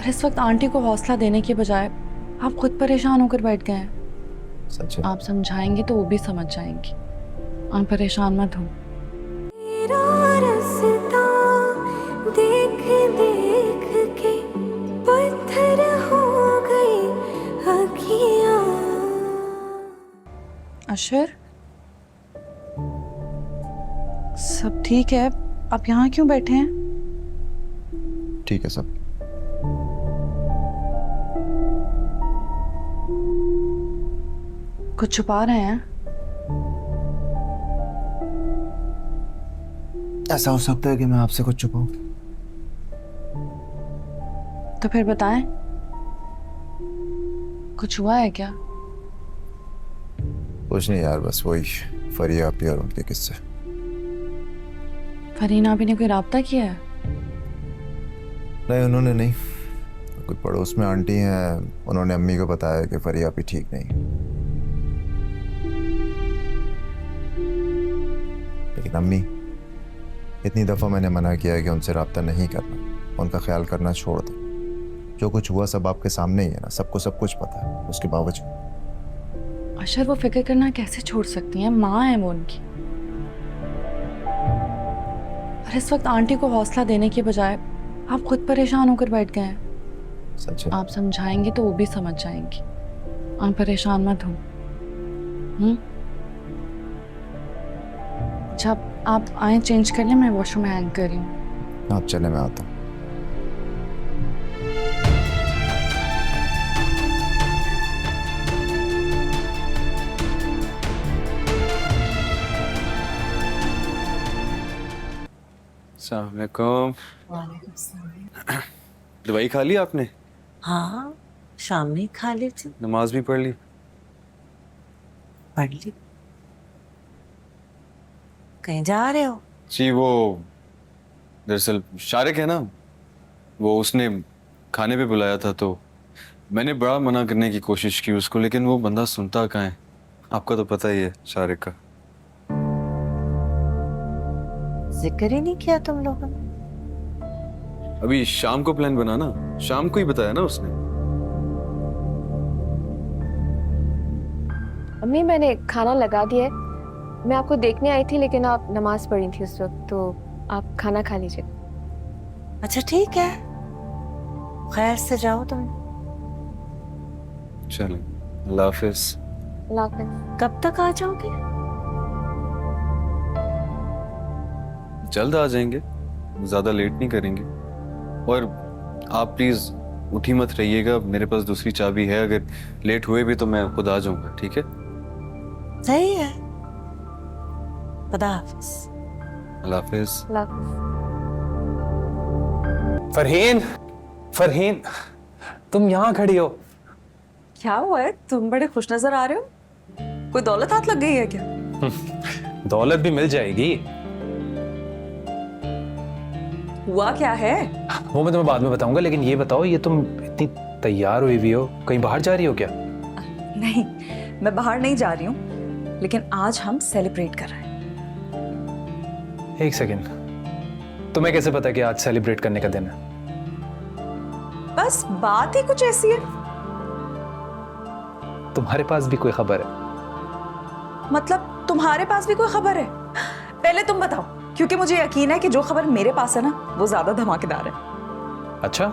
इस वक्त आंटी को हौसला देने के बजाय आप खुद परेशान होकर बैठ गए हैं। सच है। आप समझाएंगे तो वो भी समझ जाएंगी। आप परेशान मत हो। देख देख के पत्थर हो गए अखियां। अशर, सब ठीक है? आप यहाँ क्यों बैठे हैं? ठीक है सब। कुछ छुपा रहे हैं? ऐसा हो सकता है कि मैं आपसे कुछ छुपाऊं? तो फिर बताएं, कुछ हुआ है क्या? कुछ नहीं यार, बस वही फरिया आपी और उनके किस्से। फरीना भी ने कोई राब्ता किया है? नहीं, उन्होंने नहीं। कोई पड़ोस में आंटी हैं, उन्होंने अम्मी को बताया कि फरिया आपी ठीक नहीं। लेकिन अम्मी, इतनी दफ़ा मैंने मना किया है कि उनसे राब्ता नहीं करना, उनका ख्याल करना छोड़ दो। जो कुछ हुआ सब आपके सामने ही है ना, सबको सब कुछ पता है। उसके बावजूद अशर, वो फिक्र करना कैसे छोड़ सकती हैं? माँ है वो उनकी। और इस वक्त आंटी को हौसला देने के बजाय आप खुद परेशान होकर बैठ गए हैं। सच है। आप समझाएंगे तो वो भी समझ जाएंगी। आप परेशान मत हो। अच्छा, आप आए चेंज कर लें, मैं वॉशरूम में हैंग कर रही हूँ। आप चले, मैं आता हूँ। अस्सलाम वालेकुम। दवाई खा ली आपने? हाँ, शाम में ही खा ली थी। नमाज भी पढ़ ली? पढ़ ली। कहीं जा रहे हो? जी वो दरअसल शारिक है ना, वो उसने खाने पे बुलाया था, तो मैंने बड़ा मना करने की कोशिश की उसको, लेकिन वो बंदा सुनता कहाँ है। आपका तो पता ही है शारिक का। जिक्र ही नहीं किया तुम लोगों ने। अभी शाम को प्लान बना ना, शाम को ही बताया ना उसने। अम्मी, मैंने खाना लगा दिया है। मैं आपको देखने आई थी लेकिन आप नमाज पढ़ी थी उस वक्त, तो आप खाना खा लीजिए। अच्छा ठीक है, खैर से जाओ तुम। चलो, अल्लाह हाफिज। अल्लाह हाफ़िज़। कब तक आ जाओगे? जल्द आ जाएंगे, ज्यादा लेट नहीं करेंगे। और आप प्लीज उठी मत रहिएगा, मेरे पास दूसरी चाबी है, अगर लेट हुए भी तो मैं खुद आ जाऊंगा, ठीक है? सही है। खुदा हाफिज। अल्लाह हाफिज। अल्लाह हाफ़िज़। फरहीन, फरहीन, तुम यहाँ खड़ी हो? क्या हुआ है? तुम बड़े खुश नजर आ रहे हो। कोई दौलत हाथ लग गई है क्या? दौलत भी मिल जाएगी। हुआ क्या है? वो मैं तुम्हें बाद में बताऊंगा, लेकिन ये बताओ, ये तुम इतनी तैयार हुई भी हो, कहीं बाहर जा रही हो क्या? नहीं, मैं बाहर नहीं जा रही हूँ, लेकिन आज हम सेलिब्रेट कर रहे हैं। एक सेकेंड, तुम्हें कैसे पता कि आज सेलिब्रेट करने का दिन है? बस बात ही कुछ ऐसी है। तुम्हारे पास भी कोई खबर है? मतलब तुम्हारे पास भी कोई खबर है? पहले तुम बताओ, क्योंकि मुझे यकीन है कि जो खबर मेरे पास है ना, वो ज्यादा धमाकेदार है। अच्छा,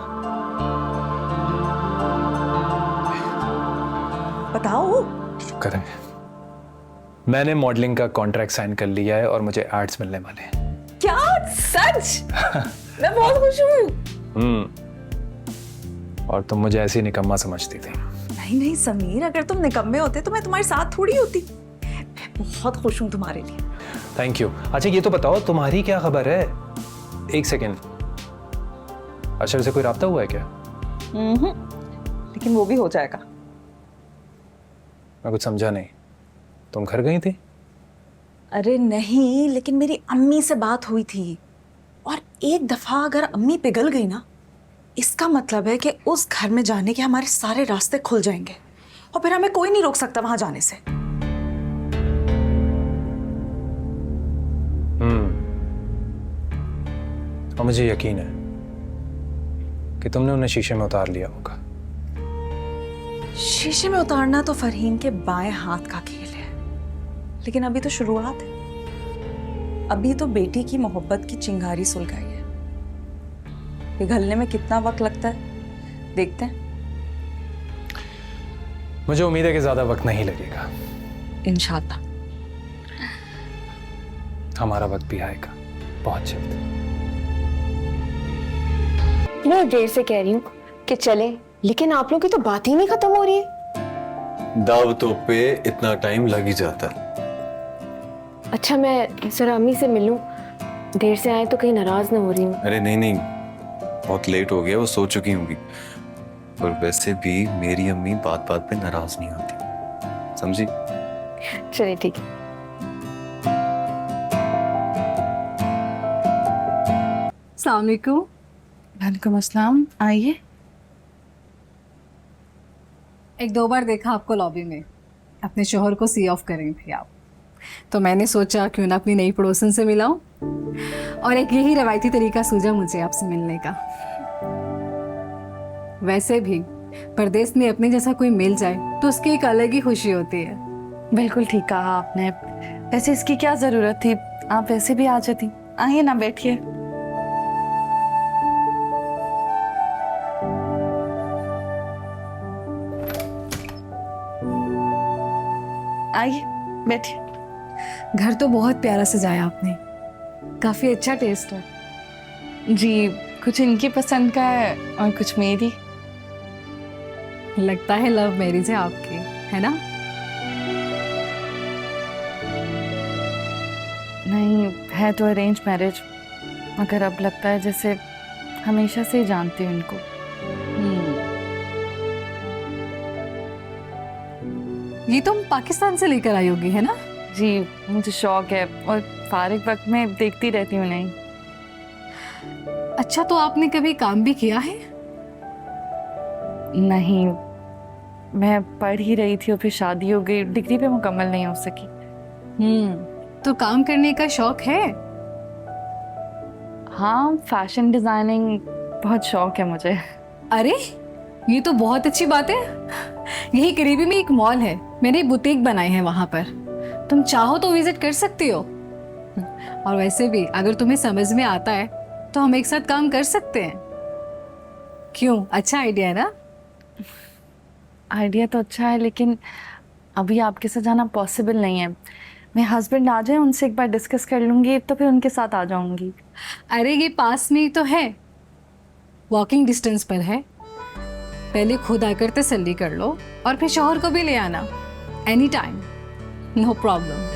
बताओ। शुक्र है, मैंने मॉडलिंग का कॉन्ट्रैक्ट साइन कर लिया है और मुझे एड्स मिलने वाले हैं। क्या? सच? मैं बहुत खुश हूँ। और तुम मुझे ऐसी निकम्मा समझती थी। नहीं नहीं समीर, अगर तुम निकम्मे होते तो मैं तुम्हारे साथ थोड़ी होती। मैं बहुत खुश हूँ तुम्हारे लिए। Thank you. अच्छा ये तो बताओ, तुम्हारी क्या खबर है? एक सेकेंड, अशर से कोई राब्ता हुआ है क्या? लेकिन वो भी हो जाएगा। मैं कुछ समझा नहीं, तुम घर गई थी? अरे नहीं, लेकिन मेरी अम्मी से बात हुई थी, और एक दफा अगर अम्मी पिघल गई ना, इसका मतलब है कि उस घर में जाने के हमारे सारे रास्ते खुल जाएंगे, और फिर हमें कोई नहीं रोक सकता वहां जाने से। और मुझे यकीन है कि तुमने उन्हें शीशे में उतार लिया होगा। शीशे में उतारना तो फरहीन के बाएं हाथ का खेल है, लेकिन अभी तो शुरुआत है। अभी तो बेटी की मोहब्बत की चिंगारी सुलगाई है। पिघलने में कितना वक्त लगता है देखते हैं। मुझे उम्मीद है कि ज्यादा वक्त नहीं लगेगा। इंशाल्लाह। हमारा वक्त भी आएगा बहुत जल्द। मैं देर से कह रही हूँ कि चले, लेकिन आप लोगों की तो बात ही नहीं खत्म हो रही है। दावतों पे इतना टाइम लग ही जाता है। अच्छा, मैं जरा अम्मी से मिलूं, देर से आए तो कहीं नाराज ना हो रही हूँ। अरे नहीं नहीं, बहुत लेट हो गया, वो सो चुकी होंगी। और वैसे भी मेरी अम्मी बात बात पे नाराज नहीं होती, समझी? चलिए ठीक है। अस्सलाम वालेकुम। वालेकुम अस्सलाम, आइए। एक दो बार देखा आपको लॉबी में, अपने शोहर को सी ऑफ कर रही थी आप, तो मैंने सोचा क्यों ना अपनी नई पड़ोसन से मिलाऊं, और एक यही रवायती तरीका सूझा मुझे आपसे मिलने का। वैसे भी परदेश में अपने जैसा कोई मिल जाए तो उसकी एक अलग ही खुशी होती है। बिल्कुल ठीक कहा आपने। वैसे इसकी क्या जरूरत थी, आप वैसे भी आ जाती। आइए ना, बैठिए। आइए बैठिए। घर तो बहुत प्यारा सजाया आपने, काफी अच्छा टेस्ट है। जी, कुछ इनकी पसंद का है और कुछ मेरी। लगता है लव मैरिज है आपकी, है ना? नहीं, है तो अरेंज मैरिज, मगर अब लगता है जैसे हमेशा से ही जानती हूँ इनको। ये तुम पाकिस्तान से लेकर आई होगी, है ना? जी, मुझे शौक है और फारिग वक्त में देखती रहती हूँ नहीं। अच्छा, तो आपने कभी काम भी किया है? नहीं, मैं पढ़ ही रही थी और फिर शादी हो गई, डिग्री पे मुकम्मल नहीं हो सकी। तो काम करने का शौक है? हाँ, फैशन डिजाइनिंग बहुत शौक है मुझे। अरे ये तो बहुत अच्छी बात है। यही करीबी में एक मॉल है, मैंने बुटीक बनाई है वहां पर, तुम चाहो तो विजिट कर सकती हो। और वैसे भी अगर तुम्हें समझ में आता है तो हम एक साथ काम कर सकते हैं। क्यों, अच्छा आइडिया है ना? आइडिया तो अच्छा है, लेकिन अभी आपके साथ जाना पॉसिबल नहीं है। मेरे हस्बैंड आ जाए, उनसे एक बार डिस्कस कर लूँगी, तो फिर उनके साथ आ जाऊँगी। अरे ये पास में ही तो है, वॉकिंग डिस्टेंस पर है। पहले खुद आकर तसल्ली कर लो और फिर शौहर को भी ले आना, एनी टाइम, नो प्रॉब्लम।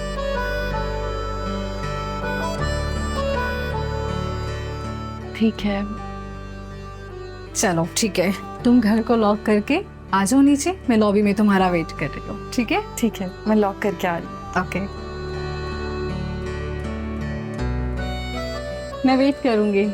ठीक है। चलो ठीक है, तुम घर को लॉक करके आ जाओ नीचे, मैं लॉबी में तुम्हारा वेट कर रही हूँ। ठीक है? ठीक है, मैं लॉक करके आ रही हूँ। ओके, मैं वेट करूंगी।